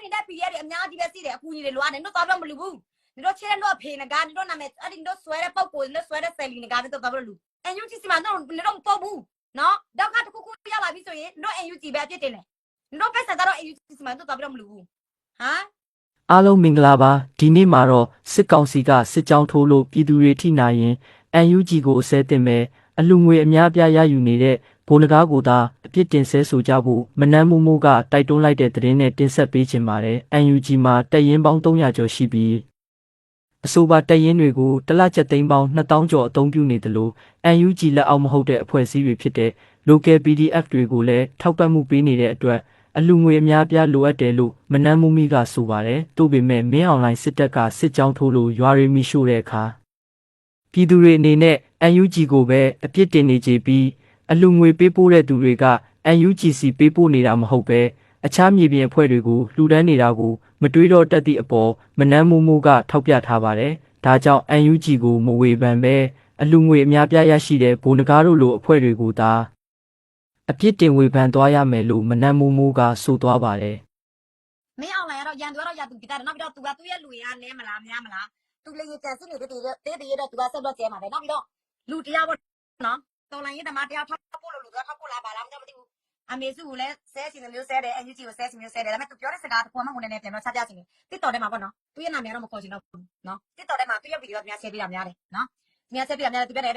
你那毕业的，伢这边是的，姑娘的乱的，你到不了路，你说钱多赔那个，你说那么，你说摔了包裹，你说摔了塞里那个，你都到不了路。哎，有几十万，你都包不，喏，到看这姑要来比所以，你说哎有几百点的呢？你说白啥到哎有几十万都到不了路，啊？အားလုံးမင်္ဂလာပါဒီနေ့မှာတော့စစ်ကောင်စီကစစ်ကြောင်းထိုးလို့ပြည်သူတွေထိနာရင် NUG ကိုအစဲတင်မဲ့အလူငွေအများပြားရယူနေတဲ့ဘိုးနဂါးကိုသာအပြစ်တင်ဆဲဆိုကြဖို့မနန်းမိုးမိုးကတိုက်တွန်းလိုက်တဲ့သတင်းနဲ့တင်ဆက်ပေးချင်ပါတယ် NUG မှာတပ်ရင်းပေါင်း300ကျော်ရှိပြီးအဆိုပါတပ်ရင်းတွေကိုတလချက်သိန်းပေါင်း2000ကျော်အသုံးပြုနေတယ်လို့ NUG လက်အောက်မဟုတ်တဲ့အဖွဲ့အစည်းတွေဖြစ်တဲ့ local PDF တွေကိုလည်းထောက်ပံ့မှုပေးနေတဲ့အတွက်အလူငွေအများပြားလိုအပ်တယ်လို့မနန်းမိုးမီကဆိုပါတယ်။တို့ပေမဲ့မင်းအွန်လိုင်းစစ်တပ်ကစစ်ကြောင်းထိုးလို့ရွာတွေမိရှို့တဲ့အခါပြည်သူတွေအနေနဲ့ NUG ကိုပဲအပြစ်တင်နေကြပြီးအလူငွေပေးပို့တဲ့သူတွေက NUGC ပေးပို့နေတာမဟုတ်ပဲအခြားမြေပြင်အဖွဲ့တွေကိုလှူဒန်းနေတာကိုမတွေးတော့တတ်သည့်အပေါ်မနန်းမိုးမိုးကထောက်ပြထားပါတယ်။ဒါကြောင့် NUG ကိုမဝေဖန်ပဲအလူငွေအများပြားရရှိတဲ့ဘိုးနဂါးတို့လိုအဖွဲ့တွေကိုသာအပြစ်တင်ဝေဖန်သွားရမယ်လို့မနန်းမိုးမိုးကဆိုသွားပါတယ်မင်းအောင်လိုက်တော့ရန်သူကတော့ရသူပြတာနောက်ပြီးတော့သူကသူ့ရဲ့လူရန်နဲမလားများမလားသူလေကြံစည်နေတဲ့တေးတော့သူကဆက်တော့ကျဲမှာပဲနောက်ပြီးတော့လူတရားပေါ့နော်တော်လိုင်းရေးတမတရားထောက်ဖို့လို့လူကထောက်ဖို့လားပါလားမသိဘူးအမေစုကိုလည်းဆဲချင်တယ်မျိုးဆဲတယ် NUG ကိုဆဲချင်မျိုးဆဲတယ်ဒါပေမဲ့သူပြောတဲ့စကားတစ်ခုမှမဝင်နေပြန်တော့ချပြချင်တယ်တစ်တော်ထဲမှာပေါ့နော်သူ့ရဲ့နာမည်တော့မခေါ်ချင်တော့ဘူးနော်တစ်တော်ထဲမှာသူ့ရဲ့ဗီဒီယိုများဆဲပေးတာများတယ်နော်များဆဲပေးတာများတယ်သူပြတဲ့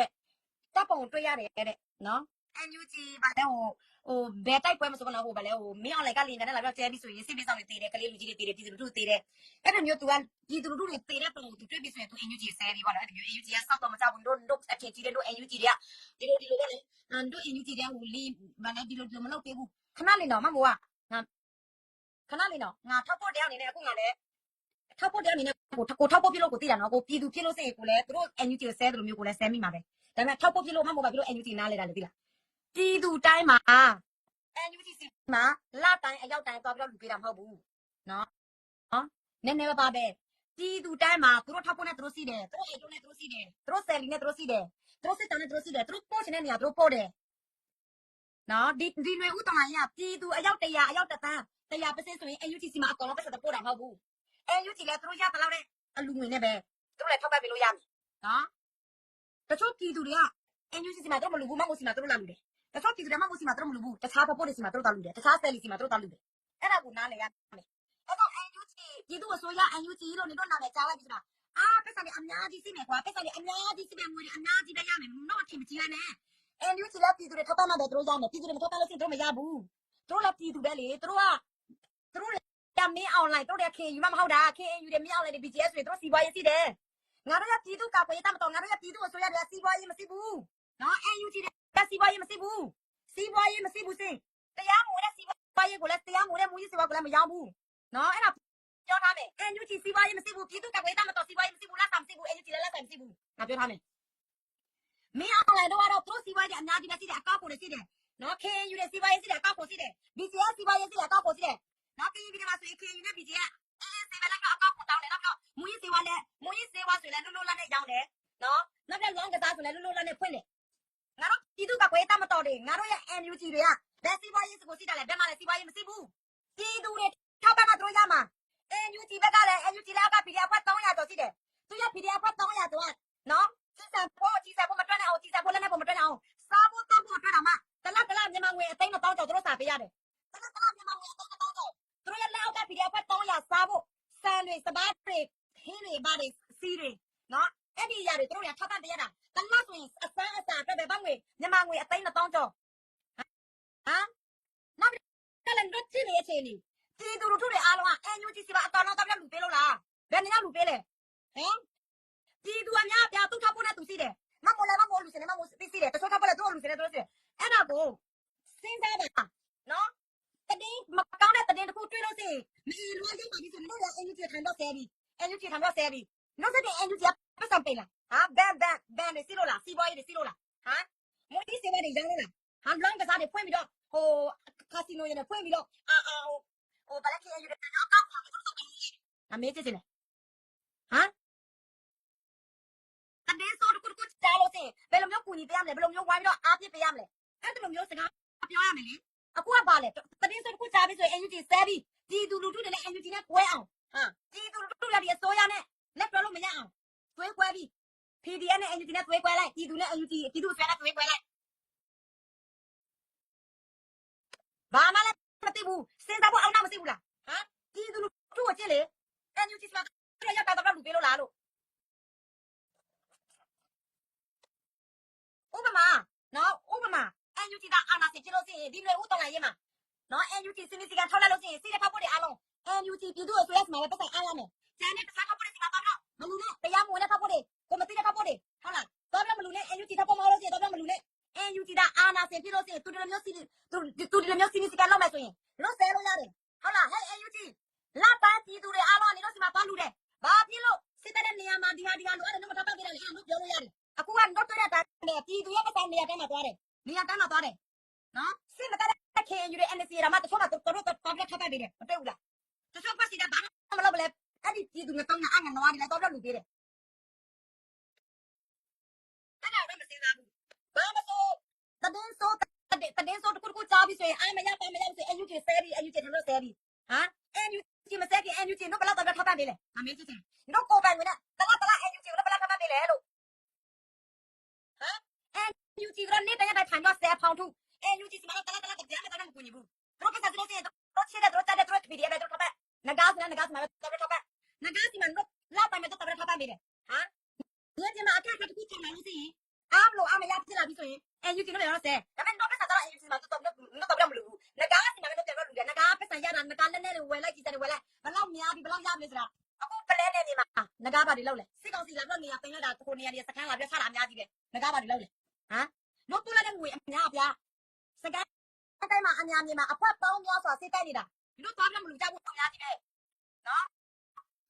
တပ်ပုံတွေ့ရတယ်တဲ့နော် NUG ဗါတဲ့ဟိုဘယ်တိုက်ပွဲမဆိုကတော့ဟိုဗါလဲဟိုမင်းအောင်လိုက်ကလင်းနဲ့လာပြီးကျဲပြီးဆိုရင်စစ်ပေးဆောင်တွေတည်တယ်ကလေးလူကြီးတွေတည်တယ်ပြည်သူလူထုတည်တယ်အဲ့လိုမျိုး तू ကပြည်သူလူထုတွေတည်တဲ့ပုံကို तू တွေ့ပြီးဆိုရင် तू NUG ဆဲပြီးပေါ့နော်အဲ့လိုမျိုး NUG ကစောက်တော့မကြဘူးတို့အဖြစ်ကြီးတဲ့တို့ NUG တွေကဒီလိုပေါ့လေတို့ NUG တွေကဟိုလီဗါလဲဒီလိုမလုပ်သေးဘူးခဏလေးတော့မမိုးကငါခဏလေးတော့ငါထောက်ဖို့တရားအနေနဲ့အခုငါလည်းထောက်ဖို့တရားအနေနဲ့ကိုထောက်ဖို့ပြလို့ကိုတည်တာနော်ကိုပြည်သူဖြစ်လို့စိတ်ကိုလည်းတို့ NUG ကိုဆဲတယ်လို့မျိုးကိုလည်းဆဲမိမှာပဲဒါပေမဲ့ထောက်ဖို့ပြလို့မမိုးပါပြလို့ NUG နားလဲတာလေသိလားပြည်သူတိုင်းမှာ NUGC မှာလာတိုင်းအရောက်တိုင်းသွားပြီးတော့လူပေးတာမဟုတ်ဘူးနော်နည်းနည်းပါပဲပြည်သူတိုင်းမှာသူတို့ထောက်ဖို့နဲ့သူတို့စီးတယ်သူတို့အိတ်တို့နဲ့သူတို့စီးတယ်သူတို့ဆယ်လီနဲ့သူတို့စီးတယ်သူတို့စစ်တောင်းနဲ့သူတို့စီးတယ်သူတို့ပို့ချင်တဲ့နေရာသူတို့ပို့တယ်နော်ဒီຫນွေဥတမိုင်းကပြည်သူအရောက်100အရောက်100ဆိုရင် NUGC မှာအကောင်လုံးပဲဆက်ပို့တာမဟုတ်ဘူး NUG လည်းသူတို့ရတဲ့လောက်တဲ့အလူငွေနဲ့ပဲသူတို့လည်းထောက်ပံ့ပေးလို့ရမယ်နော်တချို့ပြည်သူတွေက NUGC မှာတော့မလူဘူးမဟုတ်စီမှာသူတို့လာလူတယ်တခြားပြည်သူတွေမှမဟုတ်စီမှာသူတို့မလူဘူးတခြားဖို့တွေစီမှာသူတို့တာလူတယ်တခြားဆယ်လီစီမှာသူတို့တာလူတယ်အဲ့ဒါကိုနားလည်ရမယ်အဲ့တော့ NUG ပြည်သူအစိုးရ NUG လို့နေတော့နာမည်ကြားလိုက်ပြီဆိုတာပတ်စံတွေအများကြီးစီမယ်ကွာပတ်စံတွေအများကြီးစီမယ်ငွေတွေအများကြီးပဲရမယ်တော့အထင်မကြီးလိုက်နဲ့ NUG လည်းပြည်သူတွေထောက်ပံ့မှပဲသူတို့ရမယ်ပြည်သူတွေမထောက်ပံ့လို့ရှိရင်သူတို့မရဘူးသူတို့လည်းပြည်သူပဲလေသူတို့ကမင်းအွန်လိုင်းတို့တဲ့ခင်ယူမမဟုတ်တာခင်ယူတယ်မင်းအွန်လိုင်းတွေ BGS တွေသူတို့စီးပွားရေးစီးတယ်ငါတို့ကပြည်သူကာကွယ်ရေးတမတော်ငါတို့ကပြည်သူအစိုးရတွေကစီးပွားရေးမရှိဘူးနော် NUG တွေစီးပွားရေးမရှိဘူးစီးပွားရေးမရှိဘူးစင်တရားမဝင်တဲ့စီးပွားရေးကိုလည်းတရားမဝင်တဲ့မူကြီးစီးပွားကိုလည်းမရောက်ဘူးနော်အဲ့ဒါပြောထားမယ် NUG စီးပွားရေးမရှိဘူးပြည်သူကာကွယ်ရေးတမတော်စီးပွားရေးမရှိဘူးလက်ဆောင်မရှိဘူး NUG လည်းလက်ဆောင်မရှိဘူးငါပြောထားမယ်မင်းအောင်လည်းတော့သူတို့စီးပွားရေးအများကြီးပဲရှိတယ်အကောက်ကိုလည်းရှိတယ်နော် KNU တွေစီးပွားရေးရှိတယ်အကောက်ကိုရှိတယ် BGS စီးပွားရေးရှိတယ်အကောက်ကိုရှိတယ်နော် KNU တွေမှာဆိုရင် KNU နဲ့ BGS စီးပွားရေးလည်းအကောက်ကိုတောင်းတယ်တော့မူကြီးစီးပွားလည်းမူကြီးစီးပွားဆိုရင်လည်းလွတ်လပ်နဲ့ရောင်းတယ်နော်နောက်ပြန်လောင်းကစားဆိုလည်းလွတ်လပ်နဲ့ဖွင့်တယ်ငါတို့ပြည်သူကကွေးတမတော်တယ်ငါတို့ရဲ့ NUG တွေကဘယ်စီးပွားရေးစကိုရှိတယ်လဲဘယ်မှာလဲစီးပွားရေးမရှိဘူးပြည်သူတွေထောက်ပံ့မှတို့ရမှာ NUG ဘက်ကလည်း NUG လည်းက PDF ဖွဲ့300ကျော်ရှိတယ်သူရ PDF ဖွဲ့300ကျော်နော်စစ်စံဖို့မတွက်နဲ့အောင်ကြီးစံဖို့လည်းနဲ့ဖို့မတွက်နဲ့အောင်စားဖို့တောက်ဖို့အတွက်တော့မှတလမြန်မာငွေအသိန်း1000ကျော်တို့စာပေးရတယ်တလမြန်မာငွေအသိန်း1000ကျော်တို့ရဲ့လောက်က PDF ဖွဲ့300စားဖို့စံတွေစပားတွေဟင်းတွေဘာတွေစီးတွေနော်အဲ့ဒီအရာတွေတို့ရထောက်ပံ့ပေးရတာတလဆိုရင်အစမ်းအစာအတွက်ပဲငွေမြန်မာငွေအသိန်း1000ကျော်နောက်ပြီးလည်းတို့ကြည့်နေအချိန်ကြီးပြည်သူလူထုတွေအားလုံးက NUG စီပါအတော်တော့တောက်ပြလူပေးလို့လားဘယ်နေရာလူပေးလဲဟမ်ပြည်သူအများပြသူထောက်ဖို့နဲ့သူစီးတယ်မမိုးလည်းမမိုးလူစင်လည်းမမိုးစီးတယ်တချို့ထောက်ဖို့လည်းသူ့လူစင်လည်းသူစီးတယ်အဲ့ဒါကိုစဉ်းစားပါနော်တတိမကောင်းတဲ့တတိတစ်ခုတွေးလို့ရှိရင်မီလွှဲရပါပြီဆိုတော့လည်း NUG ထိုင်တော့ဆဲပြီ NUG ထိုင်တော့ဆဲပြီနောက်ဆက်တဲ့ NUG ပတ်စံပေးလားဘန်နေစီလို့လားစီးပွားရေးတွေစီးလို့လားမူကြီးစီးပွားရေးတွေရောင်းလို့လားလောင်းကစားတွေဖွင့်ပြီးတော့ဟိုကာစီနိုရနေဖွင့်ပြီးတော့ဟိုဘာလဲ KNU တွေတော့ကောက်ပါအမေးကြည့်နေတတင်းဆိုတခုကြားလို့ရှိရင်ဘယ်လိုမျိုးကူညီပေးရမလဲဘယ်လိုမျိုးဝိုင်းပြီးတော့အားပြပေးရမလဲအဲ့ဒီလိုမျိုးစကားပြောရမယ်လေအခုကပါလေတတင်းဆိုတခုကြားပြီးဆိုရင် NUG ဆဲပြီး ပြည်သူလူထုတွေနဲ့ NUG နဲ့ကွဲအောင်ဟာပြည်သူလူထုတွေအစိုးရနဲ့လက်တွဲလို့မရအောင်သွေးကွဲပြီး PDF နဲ့ NUG နဲ့သွေးကွဲလိုက်ပြည်သူနဲ့ NUG ပြည်သူဆွဲနဲ့သွေးကွဲလိုက်ဘာမှလည်းမသိဘူးစဉ်းစားဖို့အောင်နောက်မသိဘူးလားဟမ်ပြည်သူလူထုကိုကြည့်လေ NUG မှာတော့ရောက်တော့လူပေးလို့လားလို့ဥပမာနော်ဥပမာ NUG ကအာဏာရှင်ဖြစ်လို့ရှိရင်ဒီလိုဥတော်လိုက်ရေးမှာနော် NUG စနစ်စကန်ထောက်လိုက်လို့ရှိရင်စီးတဲ့ဖောက်ဖို့တွေအားလုံး NUG ပြည်သူ့အစိုးရမှာပဲပတ်သက်အားရမယ်ကျန်တဲ့တခြားဖောက်ဖို့တွေစီမှာပါတော့မလူနဲ့တရားမဝင်တဲ့ဖောက်ဖို့တွေကိုမသိတဲ့ဖောက်ဖို့တွေဟုတ်လားတော့ပြမလူနဲ့ NUG ထောက်ဖို့မလို့ရှိရင်တော့ပြမလူနဲ့ NUG ကအာဏာရှင်ဖြစ်လို့ရှိရင်သူတို့မျိုးစီသူတို့မျိုးစီစကန်လောက်မယ်ဆိုရင်လွတ်ဆဲလို့ရတယ်ဟုတ်လားဟဲ့ NUG လာပန်းပြည်သူတွေအားလုံးနေတော့စီမှာပါလူတယ်ဘာဖြစ်လို့စစ်တဲ့နေရာမှာဒီဟာလိုအဲ့ဒါတော့မထောက်ပံ့ကြတယ်အဲ့လိုပြောလို့ရတယ်အခုကတော့တွေ့တဲ့တိုင်းပြည်သူရဲ့ပတ်စံနေရာတိုင်းမှာသွားတယ်နေရာတိုင်းမှာသွားတယ်နော်စစ်မတဲ့ခင်ယူတဲ့ NC ရာမှာတချို့ကတို့ပတ်ထောက်ပံ့ပေးတယ်မတွေ့ဘူးလားတချို့ပတ်စီတာဘာမှမလုပ်လဲအဲ့ဒီပြည်သူတွေတော့ငါအငနွားတွေလည်းတော့လူပေးတယ်အဲ့ဒါတော့မစင်စားဘူးဘာမဆိုတဒင်းဆိုတခုကြားပြီးဆိုရင်အာမရပါမရဆိုရင် NUG ဆဲပြီး NUG ထလို့ဆဲပြီးဟာ NUG မဆဲပြီး NUG တို့ဘယ်လောက်တော့ထောက်ပံ့ပေးလဲအမေကြီးချင်းတို့ကိုပိုင်ဝင်နဲ့တလား NUG တို့ဘယ်လောက်ထောက်ပံ့ပေးလဲလို့ဟမ် NUG ကနေ့တည်းတိုင်းထိုင်တော့ဆဲဖောင်းထု NUG စီမတော့တလားတရားမတော်နဲ့ကူညီဘူးတို့ပတ်စံတို့ချင်းတို့ချစ်တဲ့တို့တက်တဲ့တို့ PDF ပဲတို့ထောက်ပံ့ငကားစနဲ့ငကားစမှာတော့ထောက်ပံ့ငကားစီမတို့လောက်ပိုင်မဲ့တော့ထောက်ပံ့ပေးတယ်ဟာဒီကျမအခက်အခဲတစ်ခုချိန်လာလို့ရှိရင်အားလို့အမရဖြစ်လာပြီဆိုရင် NUG တို့လည်းတော့ဆဲဒါပေမဲ့တော့ပတ်စံတော့ NUG မှာတော့မလို့ဘူးငကားစီမတော့ပြန်တော့လူတယ်ငကားပတ်စံရတာငကားလက်နဲ့ဝယ်လိုက်ကြည့်တယ်ဝယ်လိုက်ဘလောက်များပြီဘလောက်ရပြီဆိုတာအခုပလဲနေနေမှာငကားပါတွေလောက်လဲစစ်ကောင်စီလာတော့နေရာတင်လိုက်တာကိုနေရာတွေစကန်လာပြချတာအများကြီးပဲငကားပါတွေလောက်လဲဟမ်တို့တူလိုက်တဲ့ငွေအများအပြားစကန်တိုင်းမှာအများမြေမှာအဖွက်ပေါင်းများစွာစိတ်တိုက်နေတာဒီလိုသွားပြမလို့ကြဘူးအများကြီးပဲနော်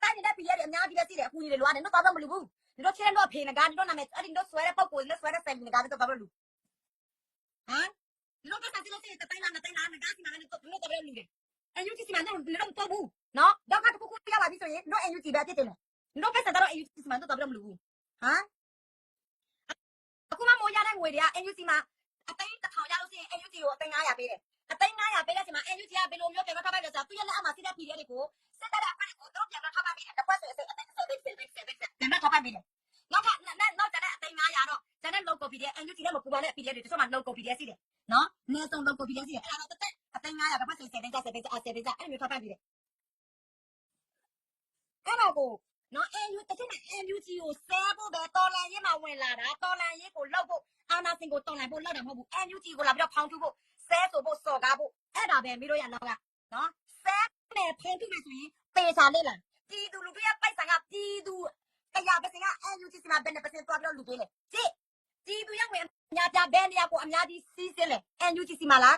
တိုင်းနေတဲ့ပြည်ရဲ့အများကြီးပဲရှိတယ်အခုကြီးတွေလွားတယ်တို့သွားပြမလို့ဘူးဒီလိုချင်းတော့ဖေငကားဒီလိုနာမည်အဲ့ဒီတို့ဆွဲတဲ့ပုံကိုနဲ့ဆွဲတဲ့ဆိုင်ငကားတော့သွားပြလို့ဟမ်ဒီလိုပတ်စံစီလို့ရှိရင်တိုင်းမှာတိုင်းငကားစီမှာလည်းတို့သွားပြလို့တယ် NUG စီမှာတော့တော့ဘူးနော်တော့ကတခုခုပြလာပြီဆိုရင်တို့ NUG ပဲဖြစ်တယ်တို့ပတ်စံတော့ NUG စီမှာတော့သွားပြမလို့ဘူးဟမ်အခုမှမိုးရတဲ့ငွေတွေက NUG မှာအသိန်း1000ရလို့ရှိရင် NUG ကိုအသိန်း900ပေးတယ်အသိန်း900ပေးတဲ့ချိန်မှာ NUG ကဘယ်လိုမျိုးပြန်တော့ထောက်ပံ့လဲဆိုတော့သူရဲ့လက်အောက်မှာစီးတဲ့ပြည်တွေကိုစစ်တပ်တဲ့အခွင့်ကိုတို့ပြန်တော့ထောက်ပံ့ပေးတယ်တစ်ခွက်ဆိုရင်အသိန်း10ပြန်တော့ထောက်ပံ့ပေးတယ်နောက်တဲ့အသိန်း900တော့ကျန်တဲ့ local PDF NUG နဲ့မပူပါနဲ့ PDF တွေတချို့မှာ local PDF ရှိတယ်နော်နေဆုံး local PDF ရှိတယ်အဲ့ဒါတော့အသိန်း900တစ်ခွက်ဆိုရင်10အဲ့လိုမျိုးထောက်ပံ့ပေးတယ်အဲ့တော့ကိုနော် NUG တချို့နဲ့ NUG ကိုဆဲဖို့ပဲတော်လန်ရေးမှာဝင်လာတာတော်လန်ရေးကိုလောက်ဖို့အာနာစင်ကိုတော်လန်ဖို့လောက်တာမဟုတ်ဘူး NUG ကိုလာပြီးတော့ဖောင်းထုဖို့ဆဲဆိုဖို့စော်ကားဖို့အဲ့ဒါပဲမိတို့ရနောက်ကနော်ဆဲနဲ့ဖောင်းထုမယ်ဆိုရင်ပေစာလေးလားပြည်သူလူထုရဲ့ပိုက်ဆံကပြည်သူ100%က NUG စီမှာဘယ်နဲ့% သွားပြီးတော့လူပေးလေကြည့်ပြည်သူရဲ့ဝင်အများပြဘယ်နေရာကိုအများကြီးစီးစင်းလေ NUG စီမှာလား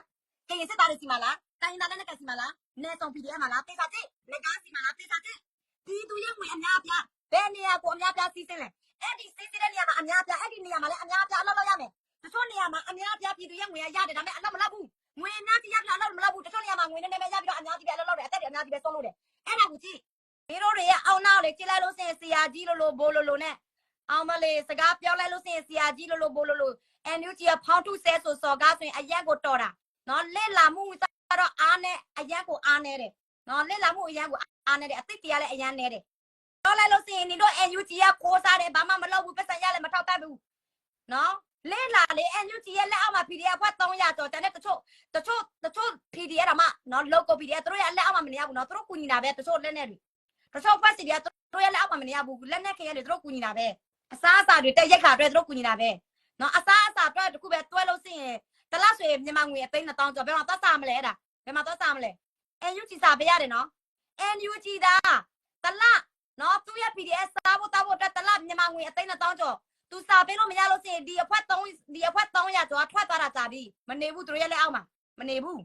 ကရင်စစ်သားတွေစီမှာလားတိုင်းသားနဲ့ကစီမှာလားနေဆောင် PDF မှာလားပေစာကြည့်ငကားစီမှာလားပေစာကြည့်ပြည်သူရဲ့ဝင်အများပြဘယ်နေရာကိုအများပြစီးစင်းလဲအဲ့ဒီစီးစင်းတဲ့နေရာမှာအများပြအဲ့ဒီနေရာမှာလည်းအများပြအလောက်လောက်ရမယ်တချို့နေရာမှာအများပြပြည်သူရဲ့ဝင်ရတယ်ဒါပေမဲ့အလောက်မလောက်ဘူးငွေအများကြီးရပြအလောက်မလောက်ဘူးတချို့နေရာမှာငွေနည်းနည်းပဲရပြီးတော့အများကြီးပဲအလောက်လောက်တယ်အသက်တွေအများကြီးပဲဆုံးလို့တယ်အဲ့ဒါကိုကြည့်ဒီတို့တွေရဲ့အောင်းနောက်လေကြည့်လိုက်လို့စင်ဆရာကြီးလို့ဘိုးလို့နဲ့အောင်မလေးစကားပြောလိုက်လို့စင်ဆရာကြီးလို့ဘိုးလို့ NUG ကဖောင်းထုဆဲဆိုစော်ကားဆိုရင်အရက်ကိုတော်တာနော်လက်လာမှုတော့အားနဲ့အရက်ကိုအားနေတယ်နော်လက်လာမှုအရက်ကိုအားနေတယ်အသိတရားလည်းအရက်နေတယ်တော်လိုက်လို့စင်နေတို့ NUG ကကိုးစားတယ်ဘာမှမလုပ်ဘူးပတ်စံရလည်းမထောက်တတ်ဘူးနော်လက်လာလေ NUG ရဲ့လက်အောက်မှာ PDF ဖွက်300ကျော်တန်းတဲ့တချို့ PDF တော့မှနော် local PDF တို့ရဲ့လက်အောက်မှာမနေရဘူးနော်တို့ကူညီတာပဲတချို့လက်နဲ့တွေတချို့ဖွက်စီတွေကတို့ရဲ့လက်အောက်မှာမနေရဘူးလက်နဲ့ခင်ရတယ်တို့ကူညီတာပဲအစားအစာတွေတက်ရက်ခါတွေတို့ကူညီတာပဲနော်အစားအစာတွေတခုပဲတွဲလို့စင်ရင်တလားဆိုရင်မြန်မာငွေ3000ကျော်ဘယ်မှာသွားစားမလဲအဲ့ဒါဘယ်မှာသွားစားမလဲ NUG စားပေးရတယ်နော် NUG ဒါတလားနော်သူရဲ့ PDF စားဖို့တောက်ဖို့အတွက်တလားမြန်မာငွေ3000ကျော်သူစားပေးလို့မရလို့စင်ဒီအဖွက်300ကျော်ထွက်သွားတာကြာပြီမနေဘူးသူရဲ့လက်အောက်မှာမနေဘူး